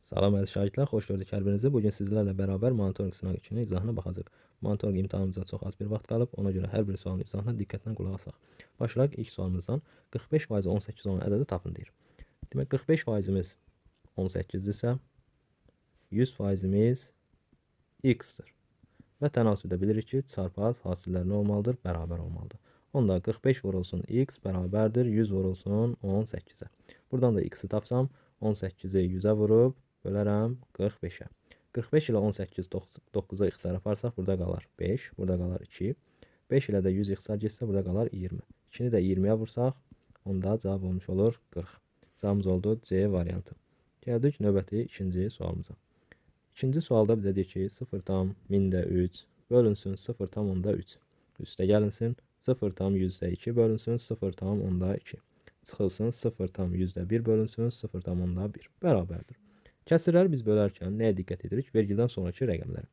Salam əziz şagirdlər, xoş gördük hər birinizi. Bugün sizlərlə bərabər monitorinq sınaq 2-nin izahına baxacağıq. Monitorinq imtahanımıza çox az bir vaxt qalıb, ona görə hər bir sualın izahına diqqətlə qulaq asaq. Başlayaq ilk sualımızdan. 45% 18 olan ədədi tapın deyir. Demək 45%imiz 18-dirsə, 100%imiz x-dir. Və tənasübdə bilirik ki, çarpaz hasillər nə olmalıdır? Bərabər olmalıdır. Onda 45 vurulsun x bərabərdir 100 vurulsun 18-ə. Buradan da x-i tapsam, 18-i 100-ə vurub bölərəm 45-ə. 45 ilə 18 9-a ixtisar aparsaq, burada qalar 5, burada qalar 2. 5 ilə də 100 ixtisar getsə, burada qalar 20. 2-ni də 20-yə vursaq, onda cavab olmuş olur 40. Cavabımız oldu C variantı. Gəldik növbəti ikinci sualımıza. İkinci sualda bizə deyir ki, 0,1000-3 bölünsün 0,3. Üstə gəlinsin 0,2 bölünsün 0,2. Çıxılsın 0,1 bölünsün 0,1. Bərabərdir. Kəsirləri biz bölərkən nəyə diqqət edirik? Vergüldən sonraki rəqəmlərə.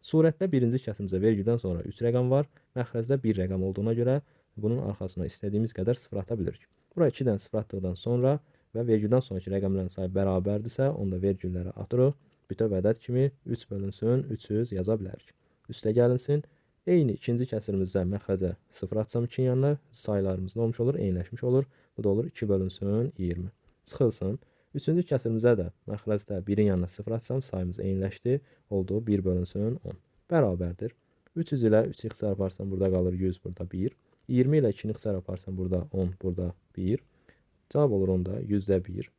Surətdə birinci kəsimizdə vergüldən sonra 3 rəqəm var. Məxrəcdə 1 rəqəm olduğuna görə bunun arxasına istədiyimiz qədər sıfır ata bilirik. Bura 2-dən sıfır atdıqdan sonra və vergüldən sonraki rəqəmlərin sayı bərabərdirsə, onda vergülləri atırıq. Bütöv ədəd kimi 3 bölünsün 300 yaza bilərik. Üstə gəlinsin. Eyni ikinci kəsirimizdə məxrəcə 0 atsam 2-nin yanına sayılarımız nə olmuş olur? Eyniləşmiş olur. Bu da olur 2 bölünsün 20. Çıxılsın. Üçüncü kəsirimizdə də məxrəcdə 1-in yanına 0 atsam sayımız eyniləşdi. Oldu 1 bölünsün 10. Bərabərdir. 300 ilə 3-i ixtisar aparsam burada qalır 100, burada 1. 20 ilə 2-ni ixtisar aparsam burada 10, burada 1. Cavab olur onda 100-də 1.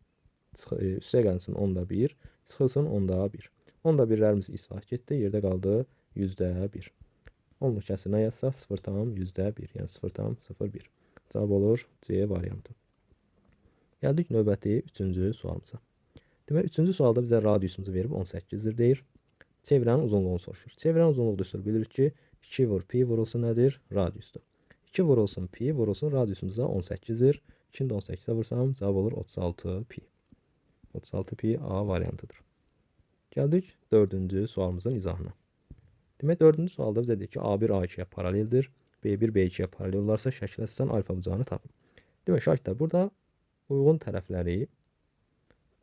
Üstə gəlsin 10-da 1. Çıxılsın 10-da 1. 10-da 1-lərimiz islah getdi. Yerdə qaldı 100-də 1. 10-luq kəsirinə yazsaq 0,100-də 1. Yəni 0,01. Cavab olur C variantı. Gəldik növbəti üçüncü sualımıza. Demək, üçüncü sualda bizə radiusumuzu verib 18-dir deyir. Çevrənin uzunluğunu soruşur. Çevrənin uzunluğu üsul bilirik ki, 2 vur pi vurulsun nədir? Radiusdur. 2 vurulsun pi vurulsun radiusumuz da 18-dir. 2-ni də 18-ə vursam cavab olur 36 pi. 36 pi A variantıdır. Gəldik dördüncü sualımızın izahına. Demək, dördüncü sualda bizə deyir ki, A1 A2-yə paraleldir. B1 B2-yə paralel olarsa şəkil əsasdan alfa bucağını tapın. Demək, şagirdlər, burada uyğun tərəfləri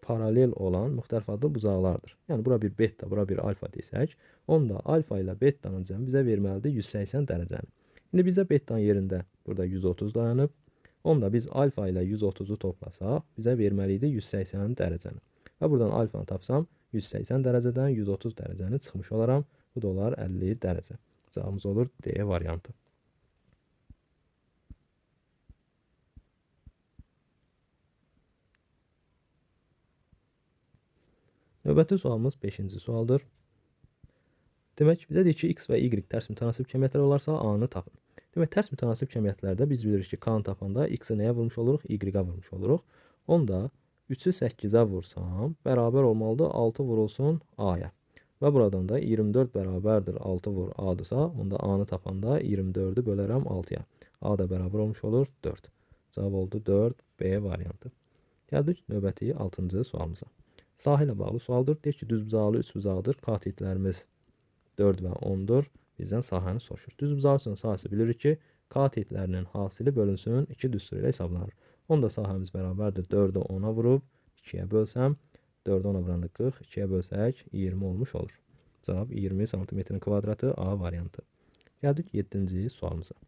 paralel olan müxtəlif adlı bucaqlardır. Yəni, bura bir beta, bura bir alfa desək, onda alfa ilə betanın cəmi bizə verməlidir 180 dərəcəni. İndi bizə betanın yerində burada 130 dayanıb. Onda biz alfa ilə 130-u toplasaq, bizə verməli idi 180 dərəcəni. Və buradan alfanı tapsam, 180 dərəcədən 130 dərəcəni çıxmış olaram. Bu da olar 50 dərəcə. Cavabımız olur D variantı. Növbəti sualımız 5-ci sualdır. Demək, bizə deyir ki, x və y tərs mütənasib kəmiyyətlər olarsa A-nı tapın. Demək, tərs mütənasib kəmiyyətlərdə biz bilirik ki, K-nı tapanda x-i nəyə vurmuş oluruq? Y-ə vurmuş oluruq. Onda 3-ü 8-ə vursam, bərabər olmalıdır 6 vurulsun A-ya. Və buradan da 24 bərabərdir 6 vur A-dırsa, onda A-nı tapanda 24-ü bölərəm 6-ya. A da bərabər olmuş olur 4. Cavab oldu 4, B variantı. Gəldik növbəti 6-cı sualımıza. Sahə ilə bağlı sualdır. Deyir ki, düzbucaqlı 3 bucaqdır. Katetlərimiz 4 və 10-dur. Bizdən sahəni soruşur. Düzbucaq üçün sahəsi bilirik ki, katetlərinin hasili bölünsün 2 düstur ilə hesablanır. Onda sahəmiz bərabərdir 4-ü 10-a vurub 2-yə bölsəm, 4-ü 10-a vuranda 40, 2-yə bölsək 20 olmuş olur. Cavab 20 cm kvadratı A variantı. Gəldik 7-ci sualımıza.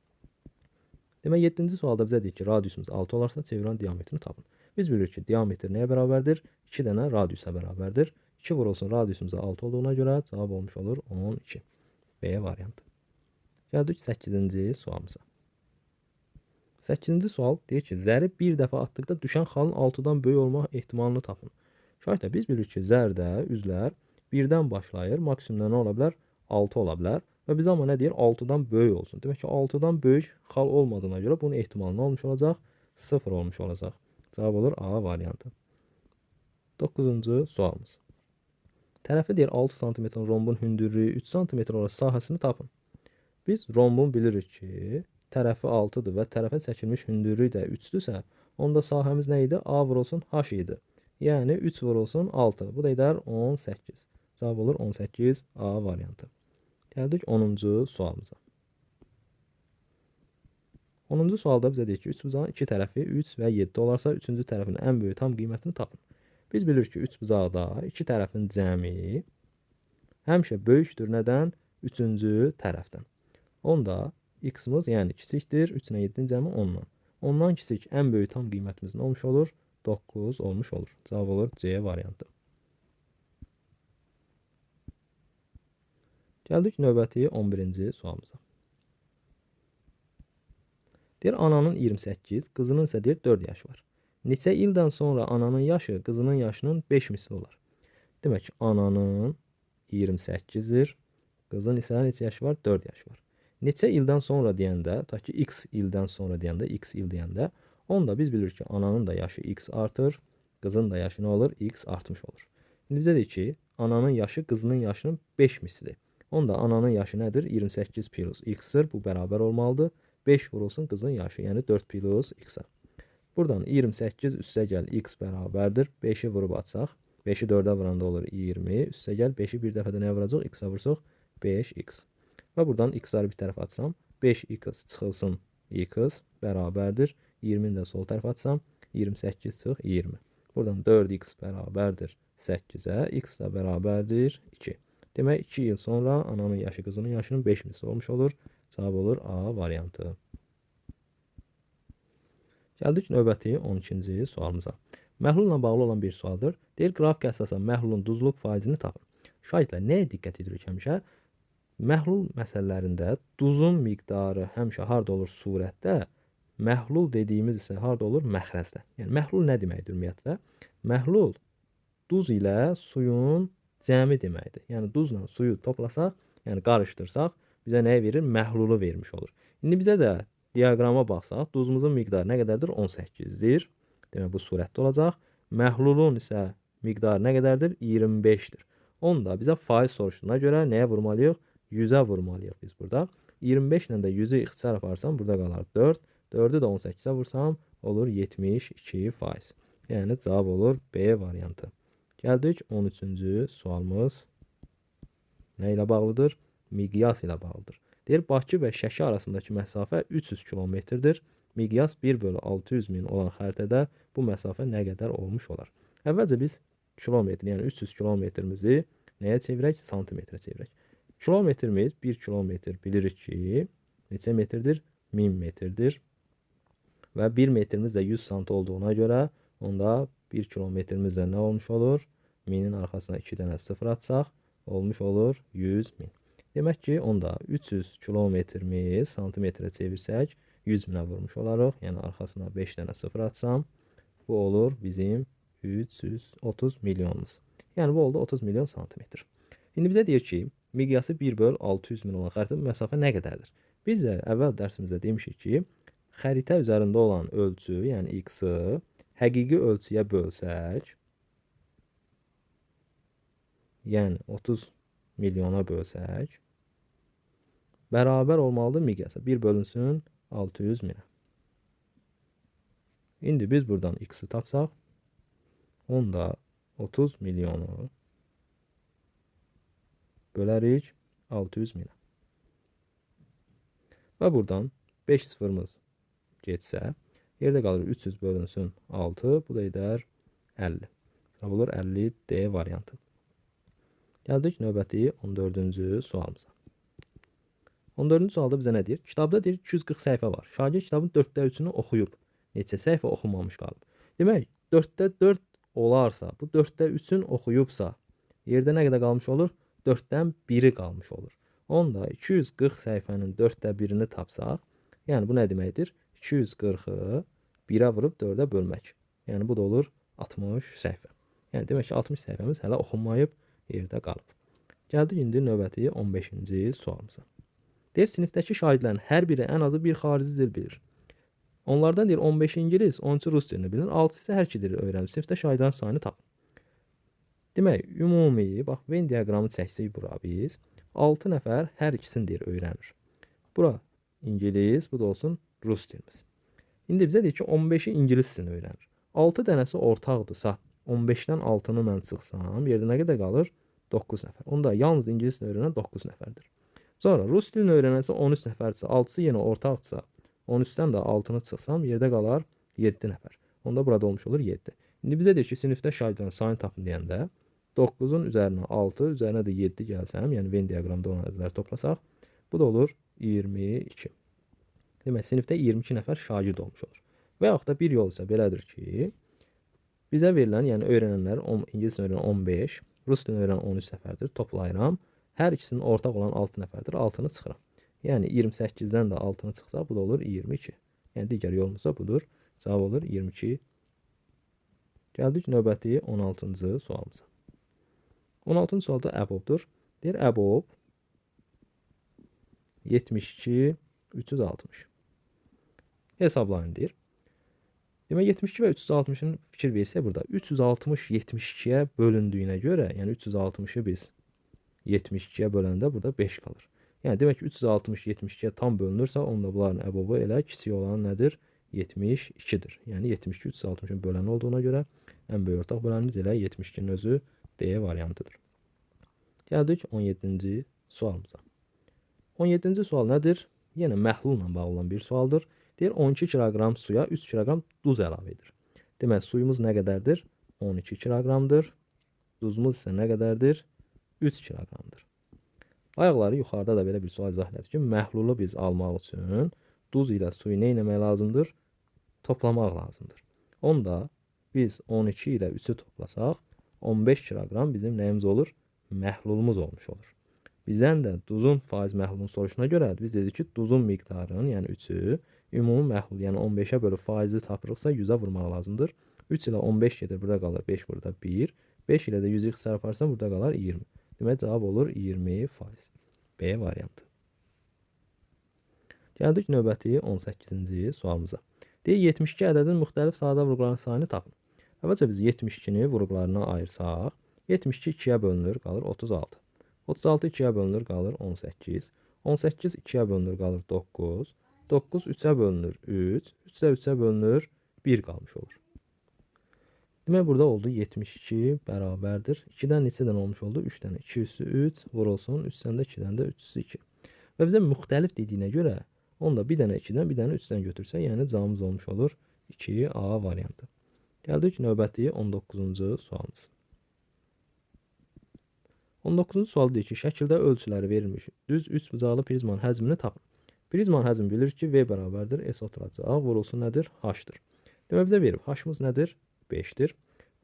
Demək, 7-ci sualda bizə deyir ki, radiusumuz 6 olarsa çevrənin diametrini tapın. Biz bilirik ki, diametr nəyə bərabərdir? 2 dənə radiusa bərabərdir. 2 vurulsun radiusumuz 6 olduğuna görə cavab olmuş olur 12. B variantı. Gəldik 8-ci sualımıza. 8-ci sual deyir ki, zəri bir dəfə atdıqda düşən xalın 6-dan böyük olmaq ehtimalını tapın. Şahidlər, biz bilirik ki, zərdə üzlər 1-dən başlayır, maksimumda nə ola bilər? 6 ola bilər. Və biz amma nə deyir? 6-dan böyük olsun. Demək ki, 6-dan böyük xal olmadığına görə bunun ehtimalı nə olmuş olacaq? 0 olmuş olacaq. Cavab olur A variantı. 9-cu sualımız. Tərəfi deyir 6 cm rombun hündürlüyü 3 cm olaraq sahəsini tapın. Biz rombun bilirik ki, tərəfi 6-dır və tərəfə çəkilmiş hündürlüyü də 3-dürsə, onda sahəmiz nə idi? A vurulsun H idi. Yəni 3 vurulsun 6. Bu da edər 18. Cavab olur 18 A variantı. Gəldik 10-cu sualımıza. 10-cu sualda bizə deyir ki, 3 bucağın 2 tərəfi 3 və 7 olarsa, 3-cü tərəfin ən böyük tam qiymətini tapın. Biz bilirik ki 3 bucaqda iki tərəfin cəmi həmişə böyükdür nədən? 3-cü tərəfdən. Onda x-imiz yəni kiçikdir. 3-ün 7-nin cəmi 10-dan. Ondan kiçik ən böyük tam qiymətimiz nə olmuş olur? 9 olmuş olur. Cavab olur C variantı. Gəldik növbəti 11-ci sualımıza. Deyir, ananın 28, qızının isə deyir 4 yaşı var. Neçə ildən sonra ananın yaşı qızının yaşının 5 misli olar? Demək, ananın 28-dir, qızın isə neçə yaşı var? 4 yaşı var. Neçə ildən sonra deyəndə, ta ki x ildən sonra deyəndə, x il deyəndə, onda biz bilirik ki, ananın da yaşı x artır, qızın da yaşı nə olur? X artmış olur. İndi bizə deyir ki, ananın yaşı qızının yaşının 5 misli. Onda ananın yaşı nədir? 28 plus x-dir. Bu bərabər olmalıdır. 5 vurulsun qızın yaşı, yəni 4 plus x-a. Buradan 28 üstə gəl x bərabərdir. 5-i vurub atsaq, 5-i 4-ə vuranda olur 20. Üstə gəl 5-i bir dəfədə nəyə vuracaq? X-a vursaq 5x. Və buradan x-ları bir tərəf atsam, 5x çıxılsın x bərabərdir. 20-ni də sol tərəf atsam, 28 çıx 20. Buradan 4x bərabərdir 8-ə, x da bərabərdir 2. Demək 2 il sonra ananın yaşı qızının yaşının 5 misli olmuş olur. Cavab olur A variantı. Gəldik növbəti 12-ci sualımıza. Məhlulla bağlı olan bir sualdır. Deyir, qrafik əsasən məhlulun duzluq faizini tapın. Şahidlər nəyə diqqət edirik həmişə? Məhlul məsələlərində duzun miqdarı həmişə harda olur? Surətdə. Məhlul dediyimiz isə harda olur? Məxrəzdə. Yəni məhlul nə deməkdir ümumiyyətlə? Məhlul duz ilə suyun cəmi deməkdir. Yəni duzla suyu toplasaq, yəni qarışdırsaq, bizə nəyə verir? Məhlulu vermiş olur. İndi bizə də diaqrama baxsaq, duzumuzun miqdarı nə qədərdir? 18-dir. Demək, bu surətdə olacaq. Məhlulun isə miqdarı nə qədərdir? 25-dir. Onda bizə faiz soruşduğuna görə nəyə vurmalıyıq? 100-ə vurmalıyıq biz burada. 25 ilə də 100-ü ixtisar aparsam, burada qalar 4. 4-ü də 18-ə vursam, olur 72%. Yəni, cavab olur B variantı. Gəldik 13-cü sualımız nə ilə bağlıdır? Miqyas ilə bağlıdır. Deyir, Bakı və Şəki arasındakı məsafə 300 kilometrdir. Miqyas 1/600.000 olan xəritədə bu məsafə nə qədər olmuş olar? Əvvəlcə biz kilometr, yəni 300 kilometrimizi nəyə çevirək? Santimetrə çevirək. Kilometrimiz 1 kilometr bilirik ki, neçə metrdir? 1000 metrdir. Və 1 metrimiz də 100 sant olduğuna görə, onda 1 kilometrimiz də nə olmuş olur? 1000-in arxasına 2 dənə 0 atsaq, olmuş olur 100.000. Demək ki, onda 300 kilometrimiz santimetrə çevirsək, 100.000-ə vurmuş olarıq. Yəni, arxasına 5 dənə 0 atsam, bu olur bizim 330 milyonumuz. Yəni, bu oldu 30 milyon santimetr. İndi bizə deyir ki, miqyası 1/600.000 olan xəritədə məsafə nə qədərdir? Biz də əvvəl dərsimizdə demişik ki, xəritə üzərində olan ölçü, yəni x-ı həqiqi ölçüyə bölsək, yəni 30 milyona bölsək, bərabər olmalıdır miqyasa. 1 bölünsün 600.000-ə. İndi biz buradan x-i tapsaq, onda 30 milyonu bölərik 600.000-ə. Və buradan 5 sıfırımız geçsə, yerdə qalır 300 bölünsün 6, bu da edər 50. Cavab olur 50 D variantı. Gəldik növbəti 14-cü sualımıza. 14-cü sualda bizə nə deyir? Kitabda deyir 240 səhifə var. Şagird kitabın 4də 3-ünü oxuyub. Neçə səhifə oxunmamış qalıb. Demək, 4də 4 olarsa, bu 4də 3-ün oxuyubsa, yerdə nə qədər qalmış olur? 4-dən 1-i qalmış olur. Onda 240 səhifənin 4də 1-ini tapsaq, yəni bu nə deməkdir? 240-ı 1-ə vurub 4-ə bölmək. Yəni bu da olur 60 səhifə. Yəni demək ki, 60 səhifəmiz hələ oxunmayıb, yerdə qalıb. Gəldik indi növbəti 15-ci sualımıza. Deyir, sinifdəki şahidlərin hər biri ən azı bir xarici dil bilir. Onlardan deyir 15 ingilis, 13 rus dilini bilir, 6 isə hər iki dili öyrənir. Sinifdə şahidlərin sayını tapın. Demək, ümumi, bax, Venn diaqramı çəksək bura biz, 6 nəfər hər ikisini deyir öyrənir. Bura ingilis, bu da olsun rus dilimiz. İndi bizə deyir ki, 15-i ingilis dilini öyrənir. 6 dənəsi ortaqdırsa, 15-dən 6-nı mən çıxsam, yerdə nə qədər qalır? 9 nəfər. Onda yalnız ingilis dilini öyrənən 9 nəfərdir. Sonra rus dilini öyrənəsə 13 nəfərdirsə, 6-sı yenə ortaqdırsa, 13-dən də 6-nı çıxsam, yerdə qalar 7 nəfər. Onda burada olmuş olur 7. İndi bizə deyir ki, sinifdə şagirdlərin sayını tapın deyəndə 9-un üzərinə 6, üzərinə də 7 gəlsəm, yəni Venn diaqramda olan ədədləri toplasaq, bu da olur 22. Demək, sinifdə 22 nəfər şagird olmuş olur. Və yaxud da bir yol isə belədir ki, bizə verilən, yəni öyrənənlər ingilis dilini öyrənən 15, rus dilini öyrənən 13 nəfərdir. Toplayıram. Hər ikisinin ortaq olan 6 nəfərdir. 6-nı çıxıram. Yəni 28-dən də 6-nı çıxsa, bu da olur 22. Yəni digər yolumuz da budur. Cavab olur 22. Gəldik növbəti 16-cı sualımıza. 16-cı sualda əbobdur. Deyir, əbob 72, 360. Hesablayın deyir. Demək, 72 və 360-ın fikir versək burada 360 72-yə bölündüyünə görə, yəni 360-ı biz 72-yə böləndə burada 5 qalır. Yəni demək ki, 360 72-yə tam bölünürsə, onda bunların əbobu elə kiçik olan nədir? 72-dir. Yəni 72 360-ın böləni olduğuna görə ən böyük ortaq bölənimiz elə 72-nin özü D variantıdır. Gəldik 17-ci sualımıza. 17-ci sual nədir? Yenə məhlulla bağlı olan bir sualdır. Deyir, 12 kiloqram suya 3 kiloqram duz əlavə edir. Demək, suyumuz nə qədərdir? 12 kiloqramdır. Duzumuz isə nə qədərdir? 3 kiloqramdır. Ayaqları yuxarıda da belə bir sual izah elədik ki, məhlulu biz almaq üçün duz ilə suyu nə etmək lazımdır? Toplamaq lazımdır. Onda biz 12 ilə 3-ü toplasaq, 15 kiloqram bizim nəyimiz olur? Məhlulumuz olmuş olur. Bizdən də duzun faiz məhlulunu soruşuna görə biz dedik ki, duzun miqdarının, yəni 3-ü, ümumi məhlul, yəni 15-ə bölü faizi tapırıqsa 100-ə vurmaq lazımdır. 3 ilə 15 gedir, burada qalır 5, burada 1. 5 ilə də 100-ü çarparsan, burada qalır 20. Demək, cavab olur 20%. B variantı. Gəldik növbəti 18-ci sualımıza. Deyir, 72 ədədin müxtəlif sadə vurğuların sayını tapın. Əvvəlcə biz 72-ni vurğularına ayırsaq, 72 2-yə bölünür, qalır 36. 36 2-yə bölünür, qalır 18. 18 2-yə bölünür, qalır 9. 9 3-ə bölünür, 3. 3 də 3-ə bölünür, 1 qalmış olur. Demək, burada oldu 72 bərabərdir. 2-dən neçədən olmuş oldu? 3-dən. 2 üssü 3 vurulsun, 3-dən də 2-dən də 3 üssü 2. Və bizə müxtəlif dediyinə görə, onda bir dənə 2-dən, bir dənə 3-dən götürsək, yəni cavabımız olmuş olur 2A variantı. Gəldik növbəti 19-cu sualımız. 19-cu sual deyir ki, şəkildə ölçüləri verilmiş düz 3 bucaqlı prizmanın həcmini tapın. Prizmanın həcmi bilir ki, V bərabərdir, S oturacağı vurulsun nədir? H-dır. Demək, bizə verib, H-ımız nədir? 5-dir.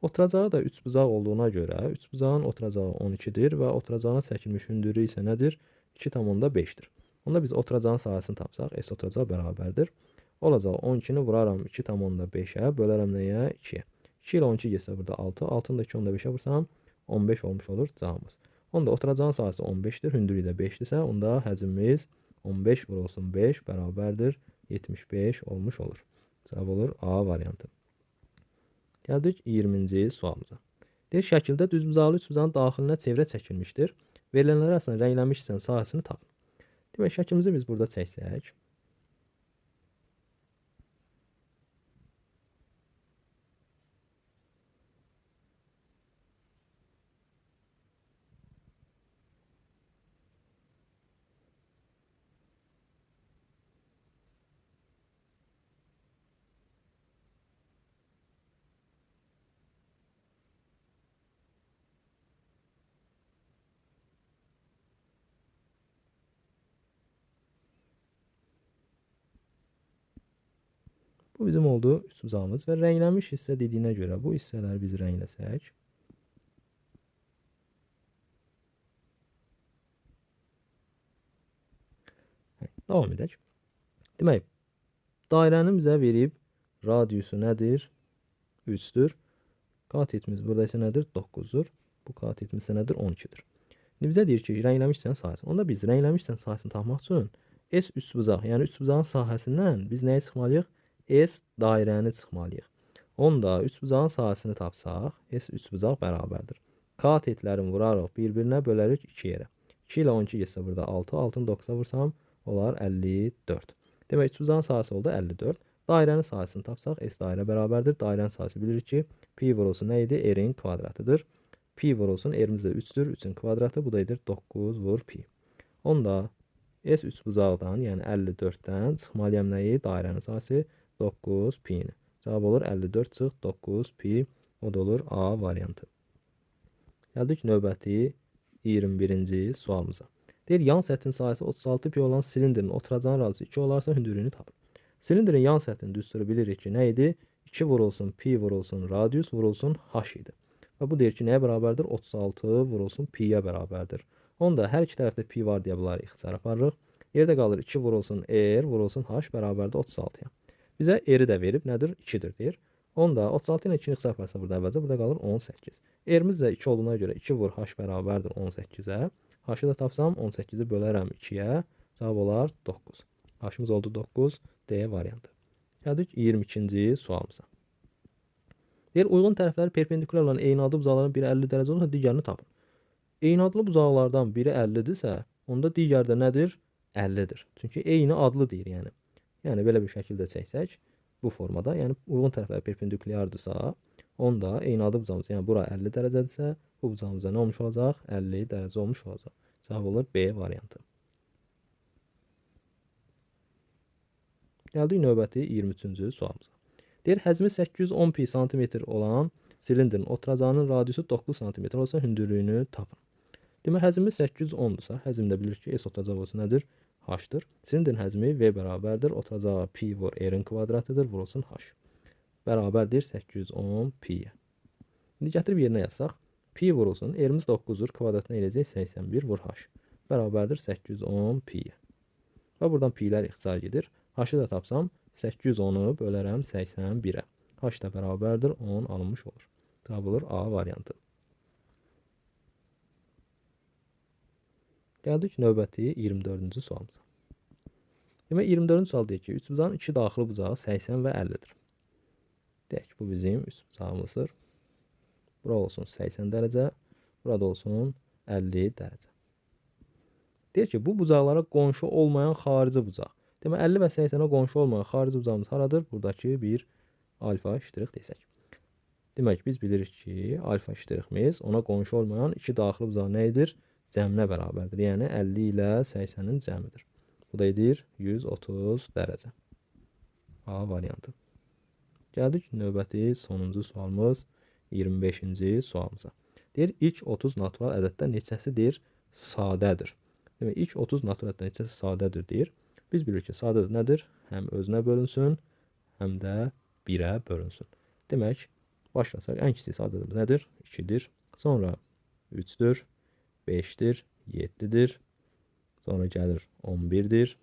Oturacağı da 3 bucaq olduğuna görə 3 bucağın oturacağı 12-dir və oturacağına çəkilmiş hündürlüyü isə nədir? 2,5-dir. Onda biz oturacağın sahəsini tapsaq, S oturacağı bərabərdir. Olacaq 12-ni vuraram 2,5-ə, bölərəm nəyə? 2-yə. 2 ilə 12 getsə burada 6, 6-nı da 2 5-ə vursam 15 olmuş olur cavabımız. Onda oturacağın sahəsi 15-dir, hündürlüyü də 5-dirsə, onda həcmimiz 15 vurulsun 5 bərabərdir 75 olmuş olur. Cavab olur A variantı. Gəldik 20-ci sualımıza. Deyir, şəkildə düzbucaqlı üçbucağın daxilinə çevrə çəkilmişdir. Verilənlər arasında rənglənmiş hissənin sahəsini tapın. Demək, şəklimizi biz burada çəksək. Bu bizim oldu üçbucağımız və rənglənmiş hissə dediyinə görə bu hissələri biz rəngləsək. Davam edək. Demək, dairənin bizə verib radiusu nədir? 3-dür. Katetimiz burada isə nədir? 9-dur. Bu katetimiz isə nədir? 12-dir. İndi bizə deyir ki, rənglənmiş hissənin sahəsini. Onda biz rənglənmiş hissənin sahəsini tapmaq üçün S üçbucaq, yəni üçbucağın sahəsindən biz nəyi çıxmalıyıq? S dairəni çıxmalıyıq. Onda üçbucağın sahəsini tapsaq, S üçbucaq bərabərdir. Katetlərini vuraraq bir-birinə bölərik 2 yerə. 2 ilə 12 getsə burada 6, 6-nı 9-a vursam olar 54. Demək, üçbucağın sahəsi oldu 54. Dairənin sahəsini tapsaq, S dairə bərabərdir. Dairənin sahəsi bilirik ki, pi vurulsun nə idi? R-in kvadratıdır. Pi vurulsun, R-imiz də 3-dür. 3-ün kvadratı, bu da edir 9 vur pi. Onda S üçbucaqdan, yəni 54-dən çıxmalıyam nəyi? Dairənin sahəsi 9 pi-ni. Cavab olur 54 çıx 9 pi O da olur A variantı. Gəldik növbəti 21-ci sualımıza. Deyir, yan səthin sahəsi 36 pi olan silindrin oturacağın radiusu 2 olarsa hündürlüyünü tapın. Silindrin yan səthinin düsturu bilirik ki, nə idi? 2 vurulsun pi vurulsun radius vurulsun h idi. Və bu deyir ki, nəyə bərabərdir? 36 vurulsun pi-yə bərabərdir. Onda hər iki tərəfdə pi var deyə bunları ixtisar aparırıq. Yerdə qalır 2 vurulsun r vurulsun h bərabərdir 36-ya. Bizə r-i də verib, nədir? 2-dir deyir. Onda 36 ilə 2-ni ixtisar aparsa burada əvvəlcə, burada qalır 18. R-imiz də 2 olduğuna görə 2 vur h bərabərdir 18-ə. H-ı da tapsam 18-i bölərəm 2-yə. Cavab olar 9. H-ımız oldu 9. D variantı. Gəldik 22-ci sualımıza. Deyir, uyğun tərəfləri perpendikular olan eyniadlı bucaqların biri 50 dərəcə olursa digərini tapın. Eyniadlı bucaqlardan biri 50-dirsə, onda digər də nədir? 50-dir. Çünki eyni adlı deyir, yəni. Yəni belə bir şəkildə çəksək, bu formada, yəni uyğun tərəfləri perpendikulyardırsa, onda eyniadlı bucağımız, yəni bura 50 dərəcədirsə, bu bucağımıza nə olmuş olacaq? 50 dərəcə olmuş olacaq. Cavab olur B variantı. Gəldik növbəti 23-cü sualımıza. Deyir, həcmi 810 pi santimetr olan silindrin oturacağının radiusu 9 santimetr olsa hündürlüyünü tapın. Demək, həcmi 810-dursa, həcmdə bilirik ki, S oturacaq olsa nədir? H-dır. Silindrin həcmi V bərabərdir. Oturacağı pi vur R-in kvadratıdır. Vurulsun H. Bərabərdir 810 pi-yə. İndi gətirib yerinə yazsaq. Pi vurulsun. R-imiz 9-dur. Kvadratına eləcək 81 vur H. Bərabərdir 810 pi-yə. Və buradan pi-lər ixtisar gedir. H-ı da tapsam 810-u bölərəm 81-ə. H da bərabərdir 10 alınmış olur. Cavab olur A variantı. Gəldik növbəti 24-cü sualımıza. Demək, 24-cü sual deyir ki, üç bucağın iki daxili bucağı 80 və 50-dir. Deyək ki, bu bizim üç bucağımızdır. Bura olsun 80 dərəcə, burada olsun 50 dərəcə. Deyir ki, bu bucaqlara qonşu olmayan xarici bucaq. Demək, 50 və 80-ə qonşu olmayan xarici bucağımız haradır? Buradakı bir alfa iştirik desək. Demək, biz bilirik ki, alfa iştirikimiz ona qonşu olmayan iki daxili bucaq nə edir? Cəminə bərabərdir. Yəni 50 ilə 80-in cəmidir. Bu da edir 130 dərəcə. A variantı. Gəldik növbəti sonuncu sualımız 25-ci sualımıza. Deyir, ilk 30 natural ədəddə neçəsidir? Sadədir. Demək, ilk 30 natural ədəddə neçəsi sadədir deyir. Biz bilirik ki, sadədir nədir? Həm özünə bölünsün, həm də 1-ə bölünsün. Demək, başlasaq, ən kiçik sadədir nədir? 2-dir. Sonra 3-dür. 5-dir, 7-dir, sonra gəlir 11-dir,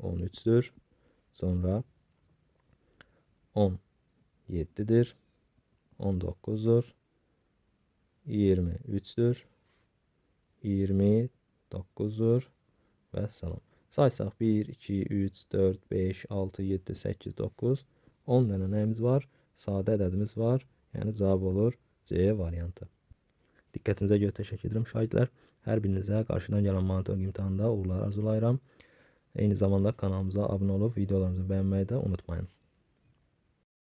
13-dür, sonra 17-dir, 19-dur, 23-dür, 29-dur və salam. Saysaq 1, 2, 3, 4, 5, 6, 7, 8, 9, 10 dənə nəyimiz var? Sadə ədədimiz var, yəni cavab olur C variantı. Diqqətinizə görə təşəkkür edirəm şahidlər. Hər birinizə qarşıdan gələn monitorinq imtahanında uğurlar arzulayıram. Eyni zamanda kanalımıza abunə olub videolarımızı bəyənməyi də unutmayın.